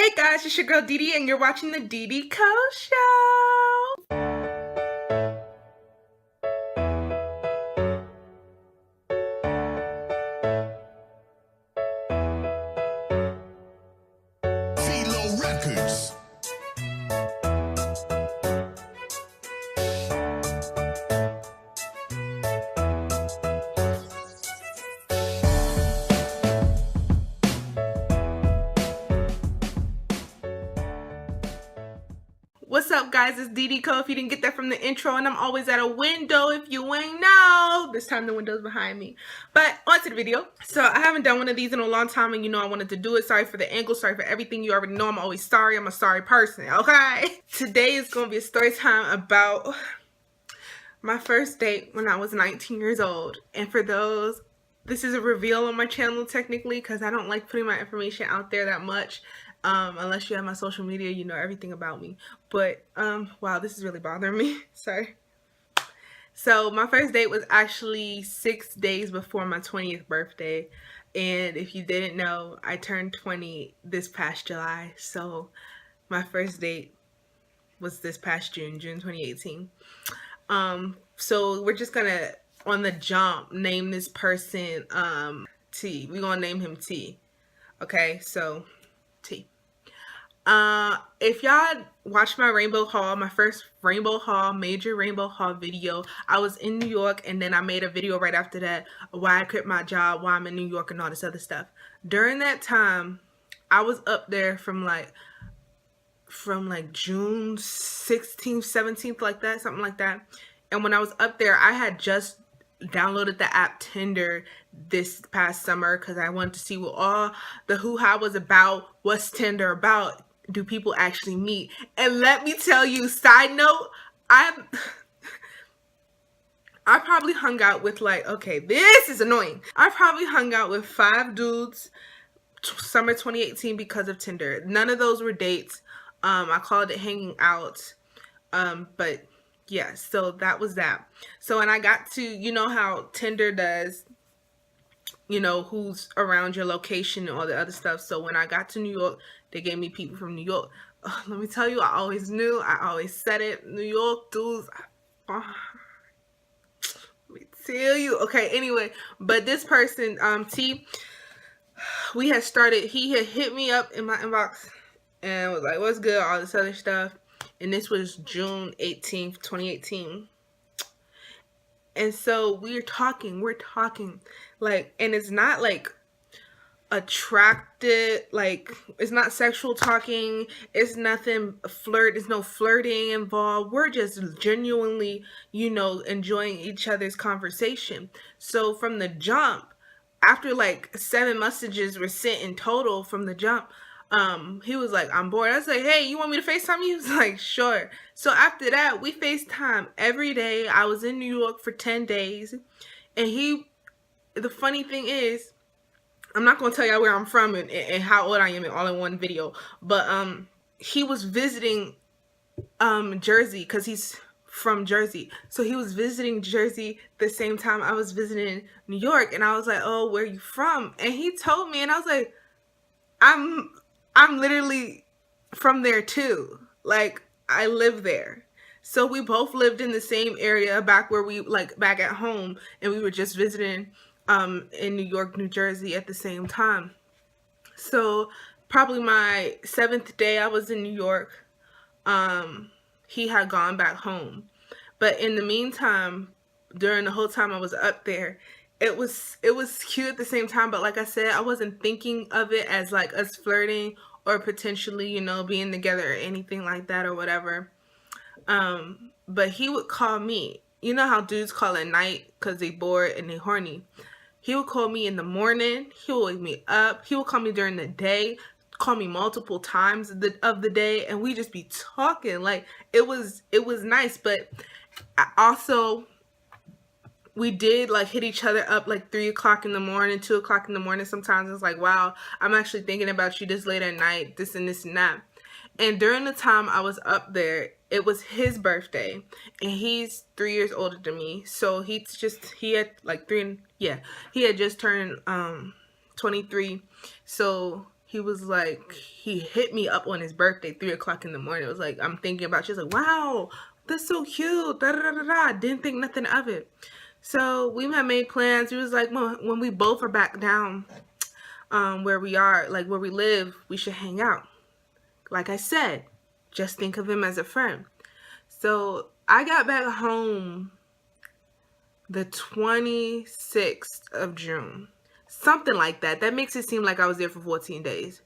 Hey guys, it's your girl DiDi and you're watching the DiDikoshow. Records. What's up guys, it's DiDi if you didn't get that from the intro, and I'm always at a window if you ain't know. This time the window's behind me. But on to the video. So I haven't done one of these in a long time and I wanted to do it. Sorry for the angle, sorry for everything. You already know I'm always sorry. I'm a sorry person, okay? Today is going to be a story time about my first date when I was 19 years old. And for those, this is a reveal on my channel technically because I don't like putting my information out there that much. Unless you have my social media, you know everything about me. But, wow, this is really bothering me. Sorry. So, my first date was actually 6 days before my 20th birthday. And if you didn't know, I turned 20 this past July. So, my first date was this past June 2018. So, we're just gonna, on the jump, name this person, T. We're gonna name him T. Okay, so, T. If y'all watched my rainbow haul, my first rainbow haul, major rainbow haul video, I was in New York, and then I made a video right after that why I quit my job, why I'm in New York, and all this other stuff. During that time, I was up there from like June 16th, 17th, like that, something like that. And when I was up there, I had just downloaded the app Tinder this past summer because I wanted to see what all the hoo-ha was about. What's Tinder about? Do people actually meet? And let me tell you, side note, I probably hung out with okay, this is annoying. I probably hung out with 5 dudes summer 2018 because of Tinder. None of those were dates. I called it hanging out. But yeah, so that was that. So when I got to, you know how Tinder does, who's around your location and all the other stuff. So when I got to New York, they gave me people from New York. Let me tell you, I always knew. I always said it. New York dudes. Let me tell you. Okay, anyway. But this person, T, he had hit me up in my inbox and was like, what's good? All this other stuff. And this was June 18th, 2018. And so we're talking, and it's not attracted, it's not sexual talking, it's nothing there's no flirting involved. We're just genuinely, enjoying each other's conversation. So from the jump, after 7 messages were sent in total from the jump, he was like, I'm bored. I was like, hey, you want me to FaceTime you? He was like, sure. So after that, we FaceTime every day. I was in New York for 10 days. And the funny thing is, I'm not going to tell y'all where I'm from and how old I am in all in one video. But he was visiting Jersey because he's from Jersey. So he was visiting Jersey the same time I was visiting New York. And I was like, oh, where are you from? And he told me, and I was like, I'm literally from there too. I live there. So we both lived in the same area back where back at home, and we were just visiting in New York, New Jersey at the same time. So probably my 7th day I was in New York, he had gone back home. But in the meantime, during the whole time I was up there, it was cute at the same time, but like I said, I wasn't thinking of it as us flirting or potentially, being together or anything like that or whatever. But he would call me. You know how dudes call at night because they bored and they horny. He would call me in the morning. He would wake me up. He would call me during the day, call me multiple times of the day, and we just be talking. It was nice, but we did hit each other up 3 o'clock in the morning, 2 o'clock in the morning. Sometimes it's like, wow, I'm actually thinking about you this late at night, this and this and that. And during the time I was up there, it was his birthday, and he's 3 years older than me. So he had just turned 23. So he was like, he hit me up on his birthday, 3 o'clock in the morning. It was like, I'm thinking about you. He was like, wow, that's so cute. Da, da, da, da, da. Didn't think nothing of it. So we had made plans. He was like, well, when we both are back down where we are, like where we live, we should hang out. Like I said, just think of him as a friend. So I got back home the 26th of June. Something like that. That makes it seem like I was there for 14 days.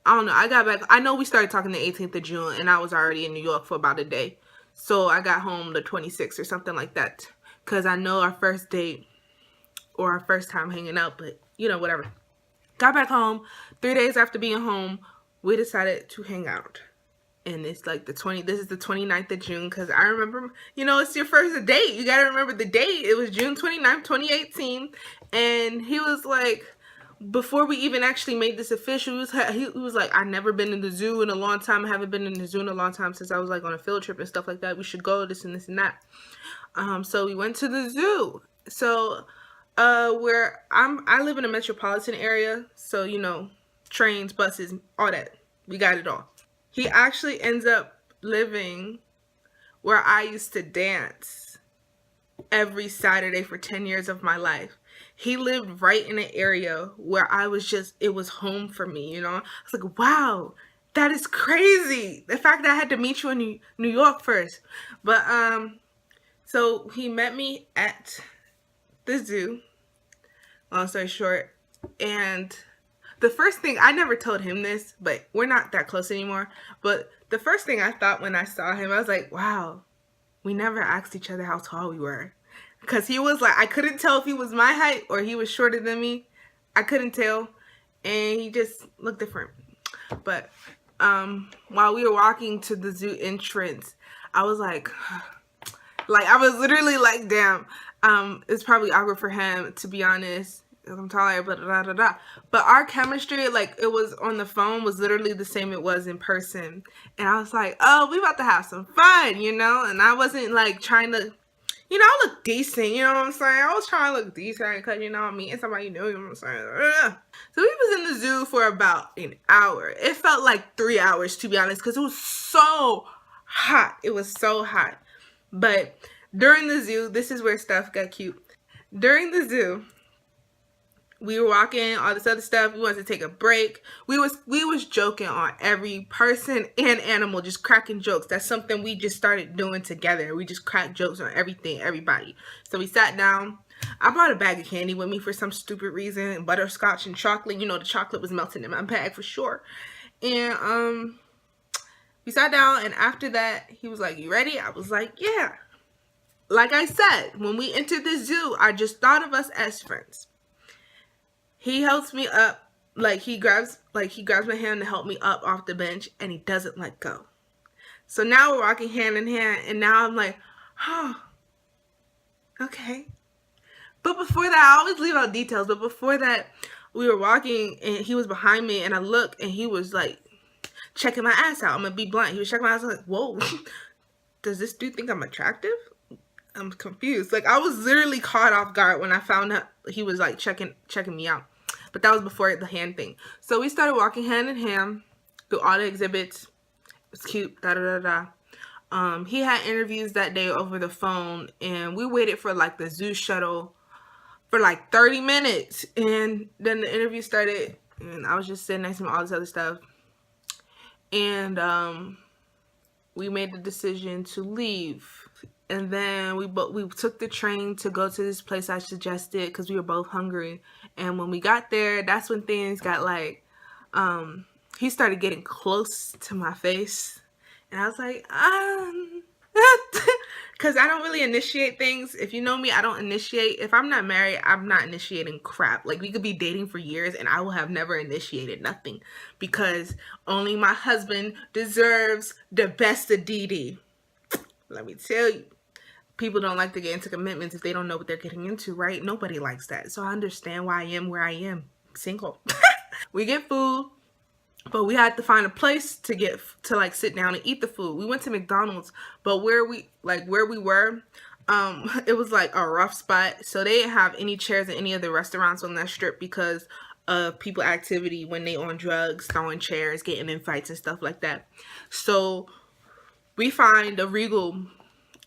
I don't know. I got back. I know we started talking the 18th of June, and I was already in New York for about a day. So I got home the 26th or something like that. Because I know our first date or our first time hanging out, but you know, whatever. Got back home. 3 days after being home, we decided to hang out. And it's like this is the 29th of June, because I remember, you know, it's your first date. You got to remember the date. It was June 29th, 2018. And he was like, before we even actually made this official, he was like, I've never been in the zoo in a long time. I haven't been in the zoo in a long time since I was like on a field trip and stuff like that. We should go, this and this and that. So we went to the zoo. So I live in a metropolitan area. So, you know, trains, buses, all that. We got it all. He actually ends up living where I used to dance every Saturday for 10 years of my life. He lived right in an area where I was it was home for me, you know? I was like, wow, that is crazy. The fact that I had to meet you in New York first. But, so he met me at the zoo, long story short, and the first thing, I never told him this, but we're not that close anymore. But the first thing I thought when I saw him, I was like, wow, we never asked each other how tall we were. Because he was like, I couldn't tell if he was my height or he was shorter than me. I couldn't tell. And he just looked different. But while we were walking to the zoo entrance, I was like I was literally like, damn, it's probably awkward for him, to be honest. I'm taller, but But our chemistry, like it was on the phone, was literally the same it was in person. And I was like, oh, we about to have some fun, you know? And I wasn't like trying to, you know, I look decent, you know what I'm saying? I was trying to look decent because, you know, I'm meeting somebody new, you know what I'm saying? Ugh. So we was in the zoo for about an hour. It felt like 3 hours, to be honest, because it was so hot. It was so hot. But during the zoo, this is where stuff got cute. During the zoo, we were walking, all this other stuff. We wanted to take a break. We was joking on every person and animal, just cracking jokes. That's something we just started doing together. We just cracked jokes on everything, everybody. So we sat down. I brought a bag of candy with me for some stupid reason, butterscotch and chocolate. You know, the chocolate was melting in my bag for sure. And we sat down, and after that, he was like, you ready? I was like, yeah. Like I said, when we entered the zoo, I just thought of us as friends. He helps me up, like he grabs my hand to help me up off the bench, and he doesn't let go. So now we're walking hand in hand, and now I'm like, oh, okay. But before that, I always leave out details, but before that, we were walking, and he was behind me, and I looked, and he was like checking my ass out. I'm gonna be blunt. He was checking my ass. I was like, whoa, does this dude think I'm attractive? I'm confused. Like, I was literally caught off guard when I found out he was like checking me out. But that was before the hand thing. So we started walking hand in hand through all the exhibits. It was cute. He had interviews that day over the phone, and we waited for like the zoo shuttle for like 30 minutes. And then the interview started, and I was just sitting next to him, all this other stuff. And we made the decision to leave. And then we took the train to go to this place I suggested because we were both hungry. And when we got there, that's when things got like, he started getting close to my face. And I was like, because I don't really initiate things. If you know me, I don't initiate. If I'm not married, I'm not initiating crap. Like, we could be dating for years and I will have never initiated nothing. Because only my husband deserves the best of DiDi. Let me tell you. People don't like to get into commitments if they don't know what they're getting into, right? Nobody likes that. So I understand why I am where I am. Single. We get food, but we had to find a place to like sit down and eat the food. We went to McDonald's, but where we were, it was like a rough spot. So they didn't have any chairs in any of the restaurants on that strip because of people activity when they on drugs, throwing chairs, getting in fights and stuff like that. So we find a Regal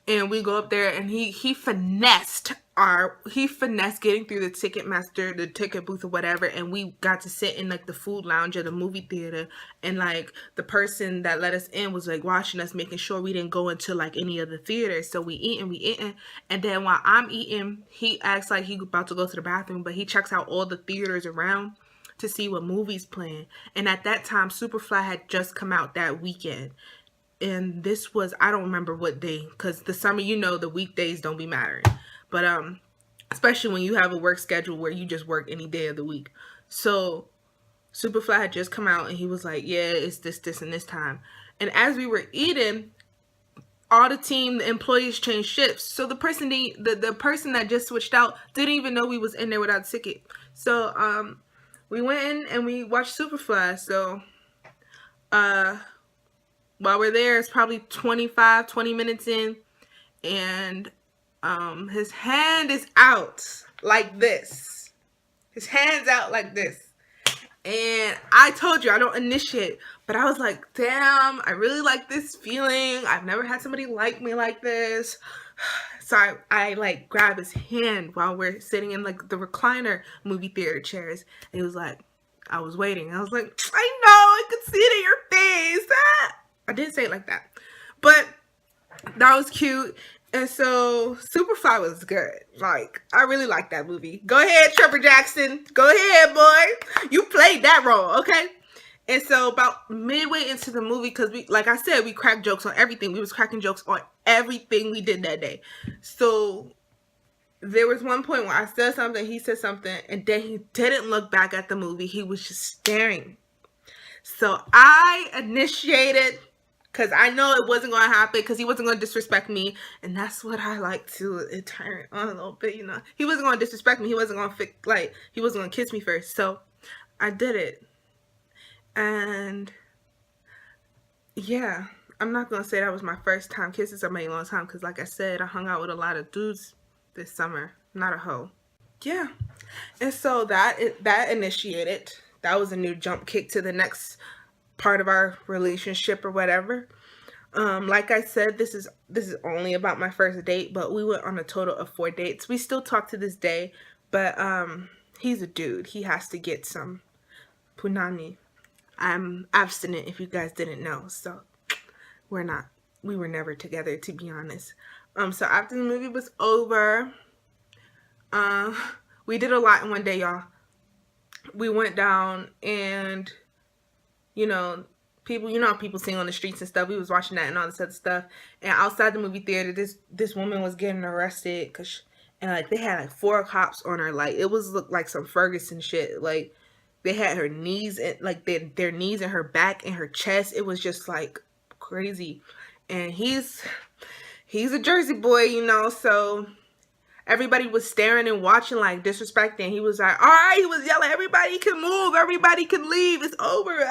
and we go up there, and he finessed getting through the the ticket booth or whatever, and we got to sit in like the food lounge of the movie theater, and like the person that let us in was like watching us, making sure we didn't go into like any of the theaters. So we eating, and then while I'm eating, he acts like he about to go to the bathroom, but he checks out all the theaters around to see what movies playing. And at that time, Superfly had just come out that weekend. And this was, I don't remember what day, because the summer, the weekdays don't be mattering, but especially when you have a work schedule where you just work any day of the week. So Superfly had just come out, and he was like, yeah, it's this and this time. And as we were eating, all the employees changed shifts, so the person that just switched out didn't even know we was in there without a ticket. So we went in and we watched Superfly. So while we're there, it's probably 20 minutes in, and his hand is out like this. His hand's out like this. And I told you I don't initiate, but I was like, damn, I really like this feeling. I've never had somebody like me like this. So I like grab his hand while we're sitting in like the recliner movie theater chairs. And he was like, I was waiting. I was like, I know, I could see it in your face. I didn't say it like that, but that was cute. And so Superfly was good. Like, I really like that movie. Go ahead, Trevor Jackson. Go ahead, boy. You played that role, okay? And so about midway into the movie, because like I said, we cracked jokes on everything. We was cracking jokes on everything we did that day. So there was one point where I said something, he said something, and then he didn't look back at the movie. He was just staring. So I initiated, because I know it wasn't going to happen, because he wasn't going to disrespect me. And that's what I like to turn on a little bit, He wasn't going to disrespect me. He wasn't going to he wasn't going to kiss me first. So I did it. And yeah, I'm not going to say that was my first time kissing somebody in a long time, because like I said, I hung out with a lot of dudes this summer. Not a hoe. Yeah. And so that initiated. That was a new jump kick to the next part of our relationship or whatever. Like I said, this is only about my first date, but we went on a total of 4 dates. We still talk to this day, but he's a dude. He has to get some punani. I'm abstinent, if you guys didn't know, so we were never together, to be honest. So after the movie was over, we did a lot in one day, y'all. We went down, and people sing on the streets and stuff. We was watching that and all this other stuff. And outside the movie theater, this woman was getting arrested, and like they had like 4 cops on her. Like it looked like some Ferguson shit. Like they had her knees and like their knees in her back and her chest. It was just like crazy. And he's a Jersey boy, so everybody was staring and watching, like, disrespecting. He was like, all right, he was yelling, everybody can move, everybody can leave, it's over,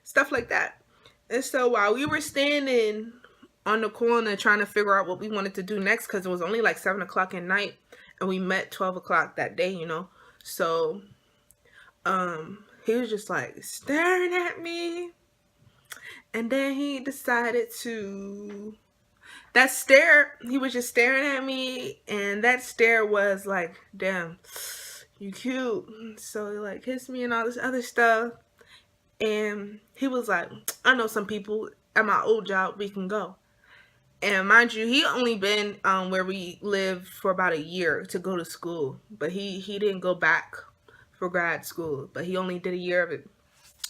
stuff like that. And so while we were standing on the corner trying to figure out what we wanted to do next, because it was only like 7 o'clock at night, and we met 12 o'clock that day, So, he was just like staring at me. And then he decided to... That stare, he was just staring at me, and that stare was like, damn, you cute. So he like kissed me and all this other stuff. And he was like, I know some people at my old job, we can go. And mind you, he only been where we lived for about a year to go to school. But he didn't go back for grad school, but he only did a year of it.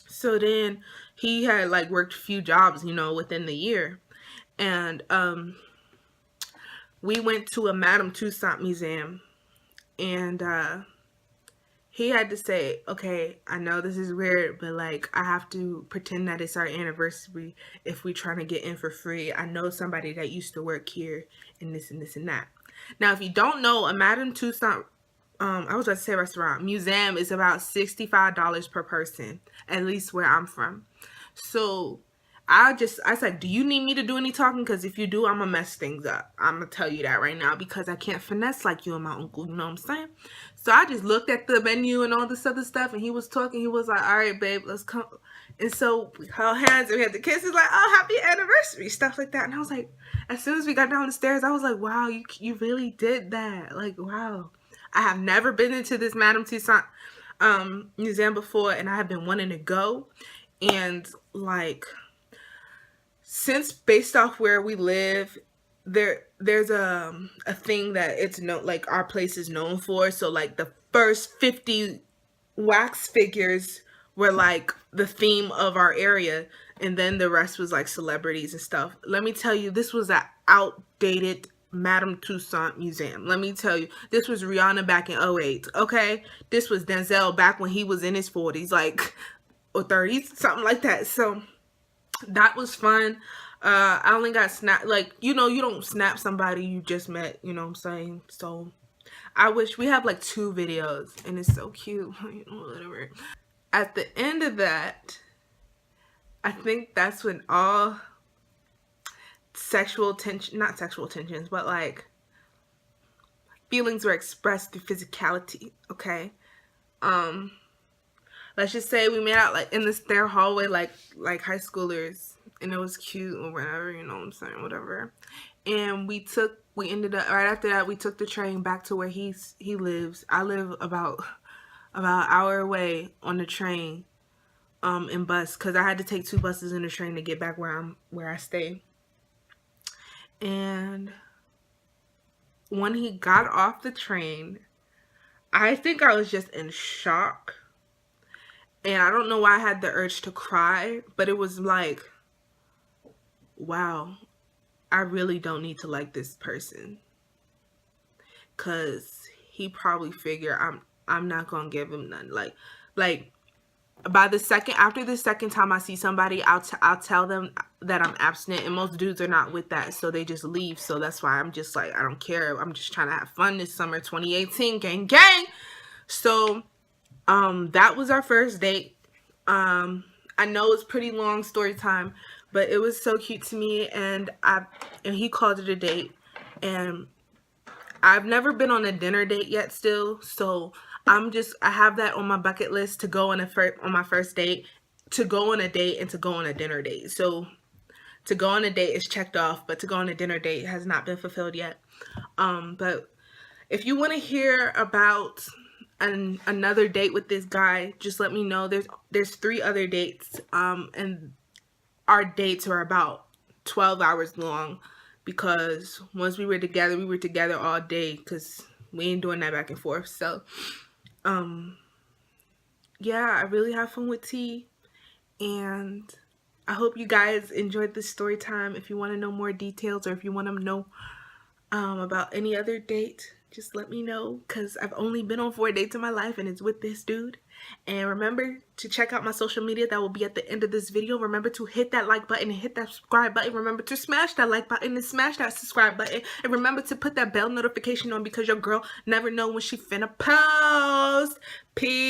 So then he had like worked a few jobs, within the year. And we went to a Madame Tussauds museum, and he had to say, okay, I know this is weird, but like I have to pretend that it's our anniversary if we trying to get in for free. I know somebody that used to work here, and this and this and that. Now, if you don't know, a Madame Tussauds, I was about to say restaurant, museum is about $65 per person, at least where I'm from. So I said, do you need me to do any talking? Because if you do, I'm going to mess things up. I'm going to tell you that right now, because I can't finesse like you and my uncle, you know what I'm saying? So I just looked at the menu and all this other stuff, and he was talking. He was like, all right, babe, let's come. And so we held hands and we had the kisses, like, oh, happy anniversary, stuff like that. And I was like, as soon as we got down the stairs, I was like, wow, you really did that. Like, wow. I have never been into this Madame Tussauds museum before, and I have been wanting to go. And like, since based off where we live, there's a thing that it's like our place is known for. So like the first 50 wax figures were like the theme of our area, and then the rest was like celebrities and stuff. Let me tell you, this was an outdated Madame Tussauds museum. Let me tell you, this was Rihanna back in 08, okay? This was Denzel back when he was in his 40s, like, or 30s, something like that. So that was fun. I only got snapped, like, you know, you don't snap somebody you just met, you know what I'm saying? So I wish we have like 2 videos, and it's so cute, you know, whatever. At the end of that, I think that's when all sexual tension, not sexual tensions, but like feelings were expressed through physicality, okay? Let's just say we made out like in the stair hallway like high schoolers, and it was cute or whatever, you know what I'm saying, whatever. And we ended up, right after that, we took the train back to where he lives. I live about an hour away on the train, in bus, because I had to take 2 buses in the train to get back where I stay. And when he got off the train, I think I was just in shock. And I don't know why I had the urge to cry, but it was like, wow, I really don't need to like this person. Cause he probably figured I'm not gonna give him none. Like after the second time I see somebody, I'll tell them that I'm abstinent, and most dudes are not with that, so they just leave. So that's why I'm just like, I don't care. I'm just trying to have fun this summer, 2018, gang gang. So that was our first date. I know it's pretty long story time, but it was so cute to me, and he called it a date. And I've never been on a dinner date yet still, so I have that on my bucket list to go on my first date, to go on a date, and to go on a dinner date. So to go on a date is checked off, but to go on a dinner date has not been fulfilled yet. But if you want to hear about another date with this guy, just let me know. There's 3 other dates, and our dates are about 12 hours long, because once we were together all day, because we ain't doing that back and forth. So yeah, I really have fun with T, and I hope you guys enjoyed this story time. If you want to know more details, or if you want to know about any other date, just let me know, because I've only been on 4 dates in my life, and it's with this dude. And remember to check out my social media. That will be at the end of this video. Remember to hit that like button and hit that subscribe button. Remember to smash that like button and smash that subscribe button. And remember to put that bell notification on, because your girl never know when she finna post. Peace.